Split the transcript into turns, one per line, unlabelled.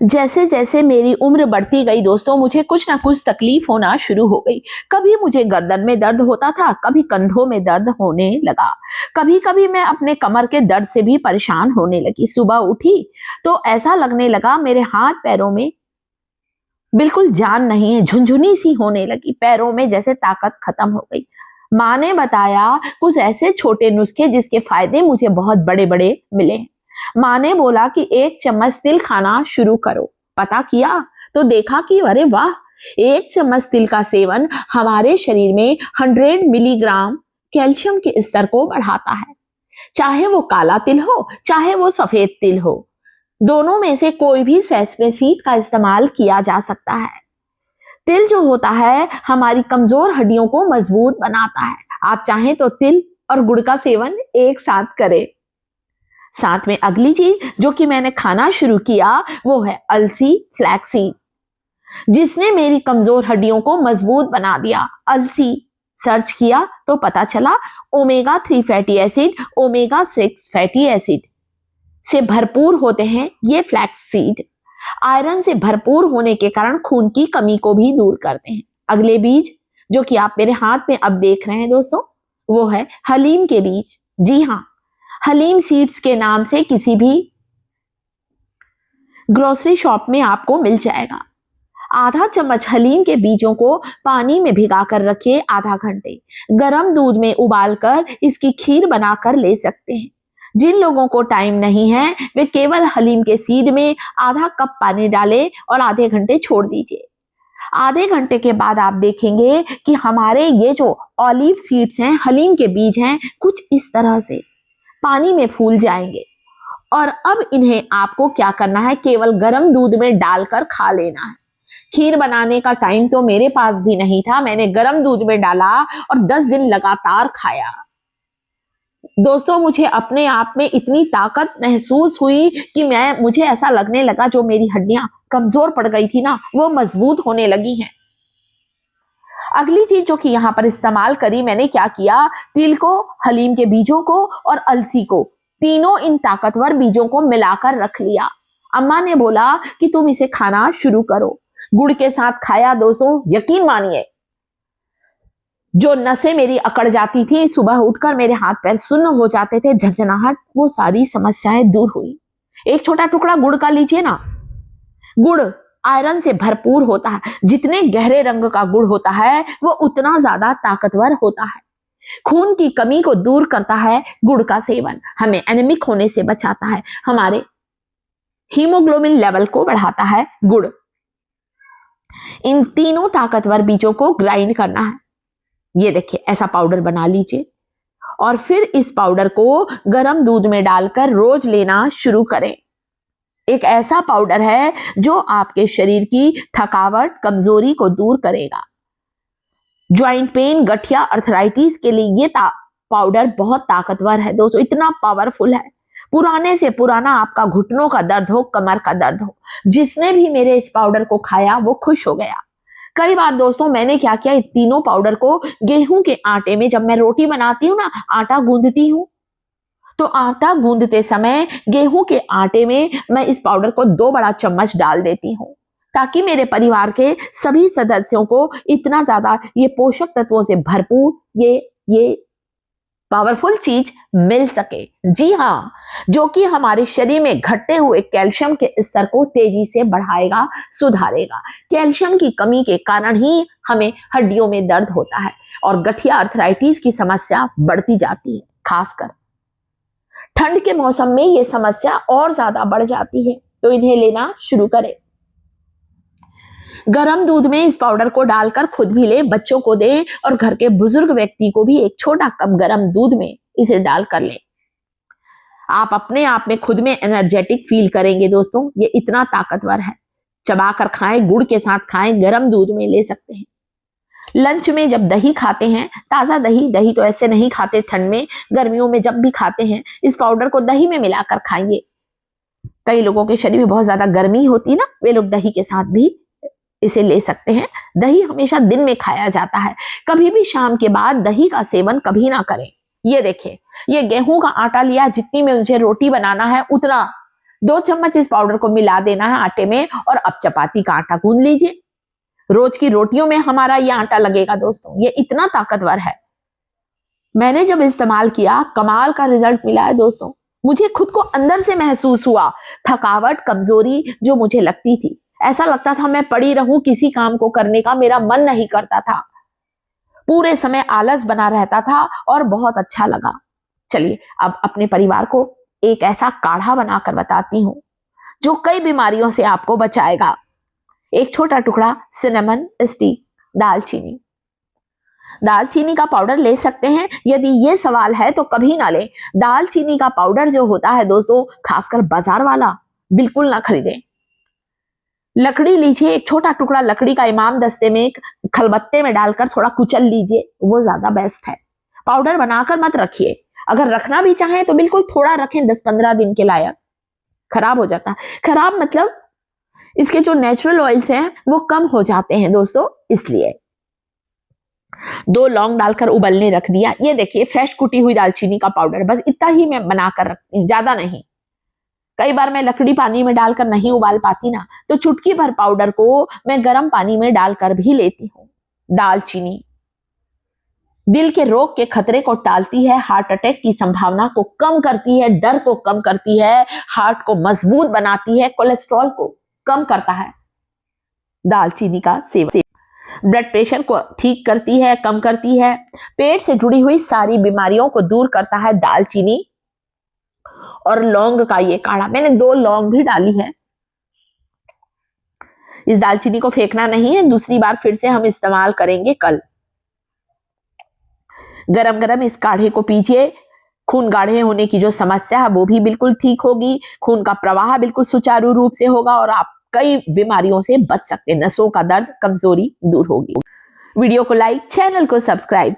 जैसे जैसे मेरी उम्र बढ़ती गई दोस्तों, मुझे कुछ ना कुछ तकलीफ होना शुरू हो गई। कभी मुझे गर्दन में दर्द होता था, कभी कंधों में दर्द होने लगा, कभी कभी मैं अपने कमर के दर्द से भी परेशान होने लगी। सुबह उठी तो ऐसा लगने लगा मेरे हाथ पैरों में बिल्कुल जान नहीं है, झुनझुनी सी होने लगी, पैरों में जैसे ताकत खत्म हो गई। माँ ने बताया कुछ ऐसे छोटे नुस्खे जिसके फायदे मुझे बहुत बड़े बड़े मिले। माँ ने बोला कि 1 चम्मच तिल खाना शुरू करो। पता किया तो देखा कि अरे वाह, 1 चम्मच तिल का सेवन हमारे शरीर में 100 मिलीग्राम कैल्शियम के स्तर को बढ़ाता है। चाहे वो काला तिल हो, चाहे वो सफेद तिल हो, दोनों में से कोई भी सेसमे सीड का इस्तेमाल किया जा सकता है। तिल जो होता है हमारी कमजोर हड्डियों को मजबूत बनाता है। आप चाहें तो तिल और गुड़ का सेवन एक साथ करें। साथ में अगली चीज जो कि मैंने खाना शुरू किया वो है अलसी फ्लैक्सीड, जिसने मेरी कमजोर हड्डियों को मजबूत बना दिया। अलसी सर्च किया तो पता चला omega 3 fatty acid, omega 6 fatty acid से भरपूर होते हैं ये फ्लैक्स सीड। आयरन से भरपूर होने के कारण खून की कमी को भी दूर करते हैं। अगले बीज जो कि आप मेरे हाथ में अब देख रहे हैं दोस्तों, वो है हलीम के बीज। जी हाँ, हलीम सीड्स के नाम से किसी भी ग्रोसरी शॉप में आपको मिल जाएगा। आधा चम्मच हलीम के बीजों को पानी में भिगाकर रखिए आधा घंटे। गर्म दूध में उबालकर इसकी खीर बनाकर ले सकते हैं। जिन लोगों को टाइम नहीं है वे केवल हलीम के सीड में आधा कप पानी डालें और आधे घंटे छोड़ दीजिए। आधे घंटे के बाद आप देखेंगे कि हमारे ये जो ऑलिव सीड्स हैं, हलीम के बीज हैं, कुछ इस तरह से पानी में फूल जाएंगे। और अब इन्हें आपको क्या करना है, केवल गर्म दूध में डालकर खा लेना है। खीर बनाने का टाइम तो मेरे पास भी नहीं था, मैंने गर्म दूध में डाला और 10 दिन लगातार खाया। दोस्तों मुझे अपने आप में इतनी ताकत महसूस हुई कि मुझे ऐसा लगने लगा जो मेरी हड्डियां कमजोर पड़ गई थी ना, वो मजबूत होने लगी हैं। अगली चीज जो कि यहां पर इस्तेमाल करी, मैंने क्या किया, तिल को, हलीम के बीजों को और अलसी को, तीनों इन ताकतवर बीजों को मिलाकर रख लिया। अम्मा ने बोला कि तुम इसे खाना शुरू करो। गुड़ के साथ खाया दोस्तों, यकीन मानिए जो नसें मेरी अकड़ जाती थी, सुबह उठकर मेरे हाथ पैर सुन्न हो जाते थे, झंझनाहट, वो सारी समस्याएं दूर हुई। एक छोटा टुकड़ा गुड़ का लीजिए ना। गुड़ आयरन से भरपूर होता है। जितने गहरे रंग का गुड़ होता है वो उतना ज्यादा ताकतवर होता है। खून की कमी को दूर करता है गुड़ का सेवन, हमें एनीमिक होने से बचाता है, हमारे हीमोग्लोबिन लेवल को बढ़ाता है गुड़। इन तीनों ताकतवर बीजों को ग्राइंड करना है। ये देखिए ऐसा पाउडर बना लीजिए और फिर इस पाउडर को गर्म दूध में डालकर रोज लेना शुरू करें। एक ऐसा पाउडर है जो आपके शरीर की थकावट, कमजोरी को दूर करेगा। ज्वाइंट पेन, गठिया, अर्थराइटिस के लिए ये पाउडर बहुत ताकतवर है दोस्तों, इतना पावरफुल है। पुराने से पुराना आपका घुटनों का दर्द हो, कमर का दर्द हो, जिसने भी मेरे इस पाउडर को खाया वो खुश हो गया। कई बार दोस्तों मैंने क्या किया, तीनों पाउडर को गेहूं के आटे में, जब मैं रोटी बनाती हूँ ना, आटा गूंदती हूँ, तो आटा गूंदते समय गेहूं के आटे में मैं इस पाउडर को 2 बड़ा चम्मच डाल देती हूँ, ताकि मेरे परिवार के सभी सदस्यों को इतना ज्यादा ये पोषक तत्वों से भरपूर ये पावरफुल चीज मिल सके। जी हाँ, जो कि हमारे शरीर में घटते हुए कैल्शियम के स्तर को तेजी से बढ़ाएगा, सुधारेगा। कैल्शियम की कमी के कारण ही हमें हड्डियों में दर्द होता है और गठिया, अर्थराइटिस की समस्या बढ़ती जाती है। खासकर ठंड के मौसम में ये समस्या और ज्यादा बढ़ जाती है, तो इन्हें लेना शुरू करें। गरम दूध में इस पाउडर को डालकर खुद भी लें, बच्चों को दें और घर के बुजुर्ग व्यक्ति को भी एक छोटा कप गरम दूध में इसे डालकर लें। आप अपने आप में खुद में एनर्जेटिक फील करेंगे दोस्तों, ये इतना ताकतवर है। चबाकर खाएं, गुड़ के साथ खाएं, गरम दूध में ले सकते हैं। लंच में जब दही खाते हैं, ताजा दही तो ऐसे नहीं खाते ठंड में, गर्मियों में जब भी खाते हैं इस पाउडर को दही में मिलाकर खाइए। कई लोगों के शरीर में बहुत ज्यादा गर्मी होती है ना, वे लोग दही के साथ भी इसे ले सकते हैं। दही हमेशा दिन में खाया जाता है, कभी भी शाम के बाद दही का सेवन कभी ना करें। ये देखिए, ये गेहूं का आटा लिया, जितनी में मुझे रोटी बनाना है उतना 2 चम्मच इस पाउडर को मिला देना है आटे में और अब चपाती का आटा गूंद लीजिए। रोज की रोटियों में हमारा ये आटा लगेगा दोस्तों, ये इतना ताकतवर है। मैंने जब इस्तेमाल किया कमाल का रिजल्ट मिला है दोस्तों। मुझे खुद को अंदर से महसूस हुआ, थकावट कमजोरी जो मुझे लगती थी, ऐसा लगता था मैं पड़ी रहूं, किसी काम को करने का मेरा मन नहीं करता था, पूरे समय आलस बना रहता था और बहुत अच्छा लगा। चलिए अब अपने परिवार को एक ऐसा काढ़ा बनाकर बताती हूँ जो कई बीमारियों से आपको बचाएगा। एक छोटा टुकड़ा सिनेमन स्टिक, दालचीनी। दालचीनी का पाउडर ले सकते हैं। यदि ये सवाल है तो कभी ना लें। दालचीनी का पाउडर जो होता है दोस्तों, खासकर बाजार वाला बिल्कुल ना खरीदें। लकड़ी लीजिए, एक छोटा टुकड़ा लकड़ी का इमाम दस्ते में एक खलबत्ते में डालकर थोड़ा कुचल लीजिए, वो ज्यादा बेस्ट है। पाउडर बनाकर मत रखिए, अगर रखना भी चाहें तो बिल्कुल थोड़ा रखें, 10-15 दिन के लायक। खराब हो जाता है, खराब मतलब इसके जो नेचुरल ऑयल्स हैं वो कम हो जाते हैं दोस्तों, इसलिए। 2 लौंग डालकर उबलने रख दिया। ये देखिए फ्रेश कुटी हुई दालचीनी का पाउडर, बस इतना ही मैं बनाकर रखती हूँ, ज्यादा नहीं। कई बार मैं लकड़ी पानी में डालकर नहीं उबाल पाती ना, तो चुटकी भर पाउडर को मैं गर्म पानी में डालकर भी लेती हूँ। दालचीनी दिल के रोग के खतरे को टालती है, हार्ट अटैक की संभावना को कम करती है, डर को कम करती है, हार्ट को मजबूत बनाती है, कोलेस्ट्रॉल को कम करता है। दालचीनी का सेवन ब्लड प्रेशर को ठीक करती है, कम करती है, पेट से जुड़ी हुई सारी बीमारियों को दूर करता है दालचीनी। और लौंग का ये काढ़ा, मैंने 2 लौंग भी डाली है। इस दालचीनी को फेंकना नहीं है, दूसरी बार फिर से हम इस्तेमाल करेंगे कल। गरम गरम इस काढ़े को पीजिए, खून गाढ़े होने की जो समस्या है वो भी बिल्कुल ठीक होगी, खून का प्रवाह बिल्कुल सुचारू रूप से होगा और आप कई बीमारियों से बच सकते हैं। नसों का दर्द, कमजोरी दूर होगी। वीडियो को लाइक, चैनल को सब्सक्राइब